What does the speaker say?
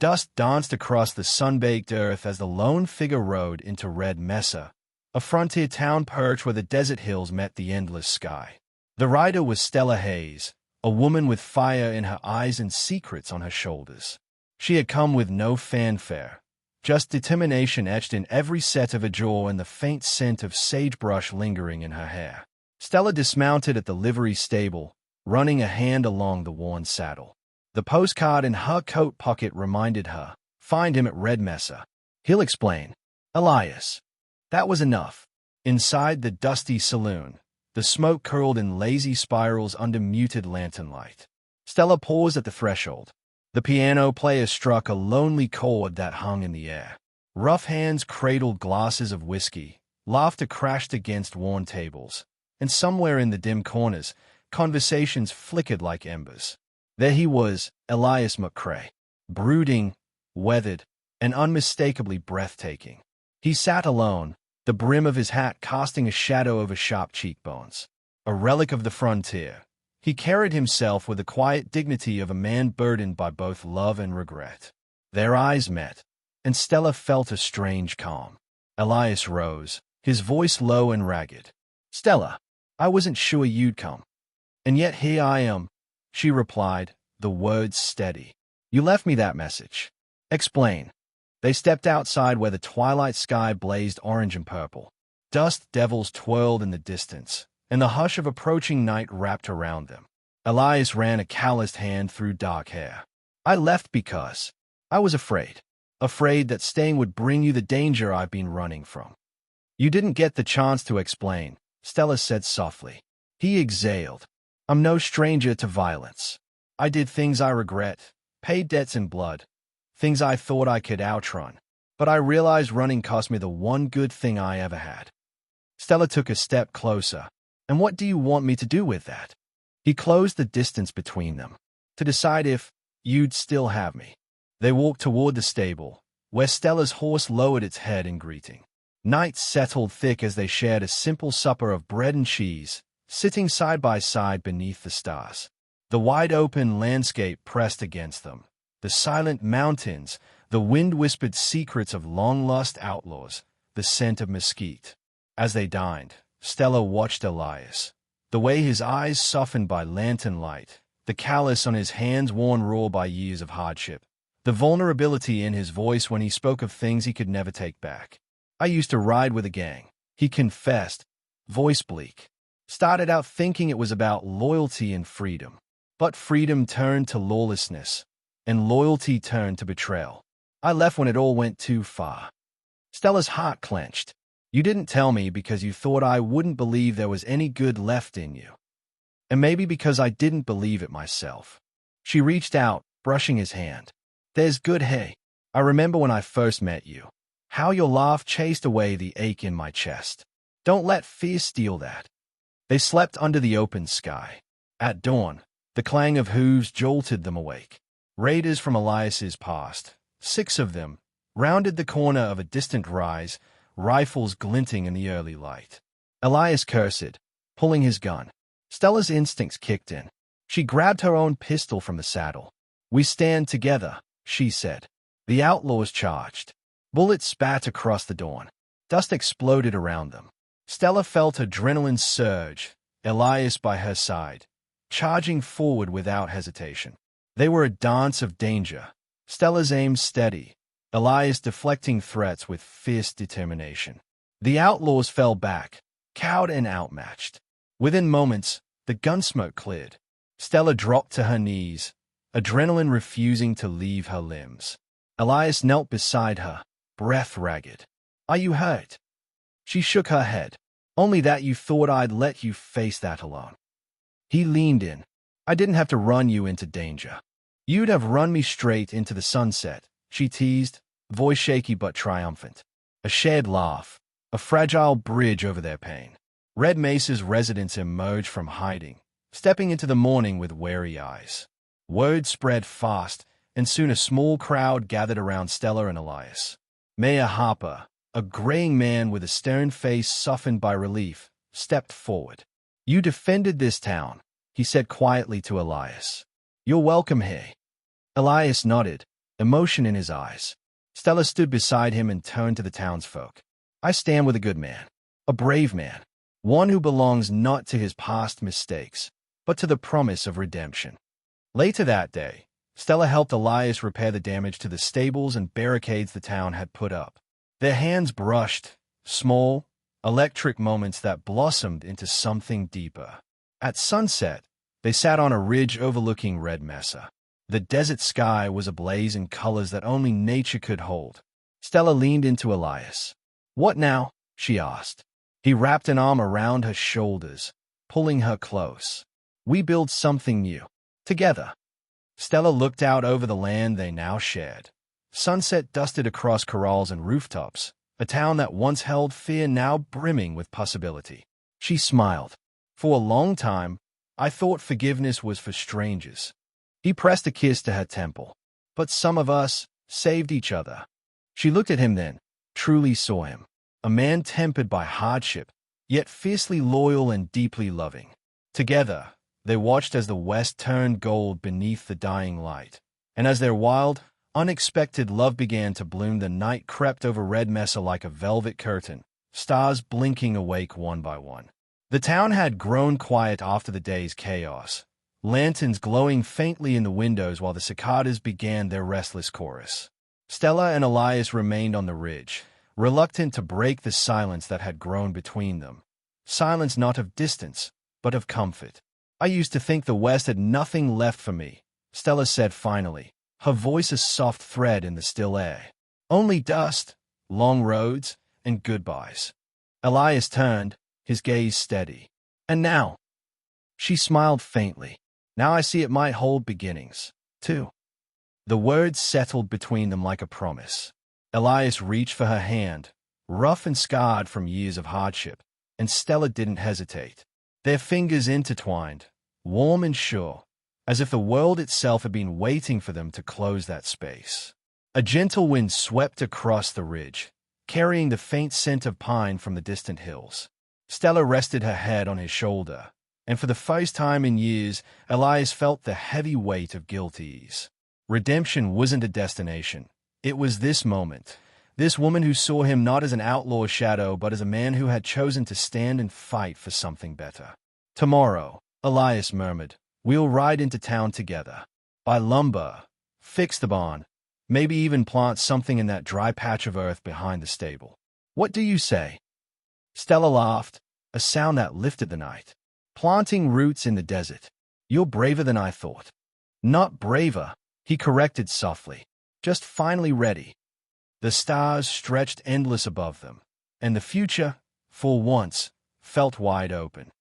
Dust danced across the sun-baked earth as the lone figure rode into Red Mesa, a frontier town perched where the desert hills met the endless sky. The rider was Stella Hayes, a woman with fire in her eyes and secrets on her shoulders. She had come with no fanfare, just determination etched in every set of her jaw and the faint scent of sagebrush lingering in her hair. Stella dismounted at the livery stable, running a hand along the worn saddle. The postcard in her coat pocket reminded her, "Find him at Red Mesa. He'll explain." Elias. That was enough. Inside the dusty saloon, the smoke curled in lazy spirals under muted lantern light. Stella paused at the threshold. The piano player struck a lonely chord that hung in the air. Rough hands cradled glasses of whiskey. Laughter crashed against worn tables. And somewhere in the dim corners, conversations flickered like embers. There he was, Elias McCrae, brooding, weathered, and unmistakably breathtaking. He sat alone, the brim of his hat casting a shadow over sharp cheekbones. A relic of the frontier, he carried himself with the quiet dignity of a man burdened by both love and regret. Their eyes met, and Stella felt a strange calm. Elias rose, his voice low and ragged. "Stella, I wasn't sure you'd come. And yet here I am," she replied, the words steady. "You left me that message. Explain." They stepped outside where the twilight sky blazed orange and purple. Dust devils twirled in the distance, and the hush of approaching night wrapped around them. Elias ran a calloused hand through dark hair. "I left because I was afraid. Afraid that staying would bring you the danger I've been running from." "You didn't get the chance to explain," Stella said softly. He exhaled. "I'm no stranger to violence. I did things I regret, paid debts in blood, things I thought I could outrun. But I realized running cost me the one good thing I ever had." Stella took a step closer. "And what do you want me to do with that?" He closed the distance between them. "To decide if you'd still have me." They walked toward the stable, where Stella's horse lowered its head in greeting. Night settled thick as they shared a simple supper of bread and cheese, sitting side by side beneath the stars. The wide-open landscape pressed against them. The silent mountains, the wind-whispered secrets of long-lost outlaws, the scent of mesquite. As they dined, Stella watched Elias. The way his eyes softened by lantern light, the callus on his hands worn raw by years of hardship, the vulnerability in his voice when he spoke of things he could never take back. "I used to ride with a gang," he confessed, voice bleak. "Started out thinking it was about loyalty and freedom. But freedom turned to lawlessness, and loyalty turned to betrayal. I left when it all went too far." Stella's heart clenched. "You didn't tell me because you thought I wouldn't believe there was any good left in you. And maybe because I didn't believe it myself." She reached out, brushing his hand. "There's good, hey. I remember when I first met you. How your laugh chased away the ache in my chest. Don't let fear steal that." They slept under the open sky. At dawn, the clang of hooves jolted them awake. Raiders from Elias's past, 6 of them, rounded the corner of a distant rise, rifles glinting in the early light. Elias cursed, pulling his gun. Stella's instincts kicked in. She grabbed her own pistol from the saddle. "We stand together," she said. The outlaws charged. Bullets spat across the dawn. Dust exploded around them. Stella felt adrenaline surge, Elias by her side, charging forward without hesitation. They were a dance of danger, Stella's aim steady, Elias deflecting threats with fierce determination. The outlaws fell back, cowed and outmatched. Within moments, the gunsmoke cleared. Stella dropped to her knees, adrenaline refusing to leave her limbs. Elias knelt beside her, breath ragged. "Are you hurt?" She shook her head. "Only that you thought I'd let you face that alone." He leaned in. "I didn't have to run you into danger. You'd have run me straight into the sunset," she teased, voice shaky but triumphant. A shared laugh, a fragile bridge over their pain. Red Mesa's residents emerged from hiding, stepping into the morning with wary eyes. Word spread fast, and soon a small crowd gathered around Stella and Elias. Mayor Harper, a graying man with a stern face softened by relief, stepped forward. "You defended this town," he said quietly to Elias. "You're welcome here." Elias nodded, emotion in his eyes. Stella stood beside him and turned to the townsfolk. I stand with a good man, a brave man, one who belongs not to his past mistakes, but to the promise of redemption. Later that day, Stella helped Elias repair the damage to the stables and barricades the town had put up. Their hands brushed, small, electric moments that blossomed into something deeper. At sunset, they sat on a ridge overlooking Red Mesa. The desert sky was ablaze in colors that only nature could hold. Stella leaned into Elias. "What now?" she asked. He wrapped an arm around her shoulders, pulling her close. "We build something new. Together." Stella looked out over the land they now shared. Sunset dusted across corrals and rooftops, a town that once held fear now brimming with possibility. She smiled. "For a long time, I thought forgiveness was for strangers." He pressed a kiss to her temple. "But some of us saved each other." She looked at him then, truly saw him. A man tempered by hardship, yet fiercely loyal and deeply loving. Together, they watched as the west turned gold beneath the dying light. And as their wild, unexpected love began to bloom, the night crept over Red Mesa like a velvet curtain, stars blinking awake one by one. The town had grown quiet after the day's chaos, lanterns glowing faintly in the windows while the cicadas began their restless chorus. Stella and Elias remained on the ridge, reluctant to break the silence that had grown between them. Silence not of distance, but of comfort. "I used to think the West had nothing left for me," Stella said finally, her voice a soft thread in the still air. "Only dust, long roads, and goodbyes." Elias turned, his gaze steady. "And now?" She smiled faintly. "Now I see it might hold beginnings, too." The words settled between them like a promise. Elias reached for her hand, rough and scarred from years of hardship, and Stella didn't hesitate. Their fingers intertwined, warm and sure, as if the world itself had been waiting for them to close that space. A gentle wind swept across the ridge, carrying the faint scent of pine from the distant hills. Stella rested her head on his shoulder, and for the first time in years, Elias felt the heavy weight of guilt ease. Redemption wasn't a destination. It was this moment, this woman who saw him not as an outlaw's shadow, but as a man who had chosen to stand and fight for something better. "Tomorrow," Elias murmured, "we'll ride into town together. Buy lumber, fix the barn, maybe even plant something in that dry patch of earth behind the stable. What do you say?" Stella laughed, a sound that lifted the night. "Planting roots in the desert. You're braver than I thought." "Not braver," he corrected softly. "Just finally ready." The stars stretched endless above them, and the future, for once, felt wide open.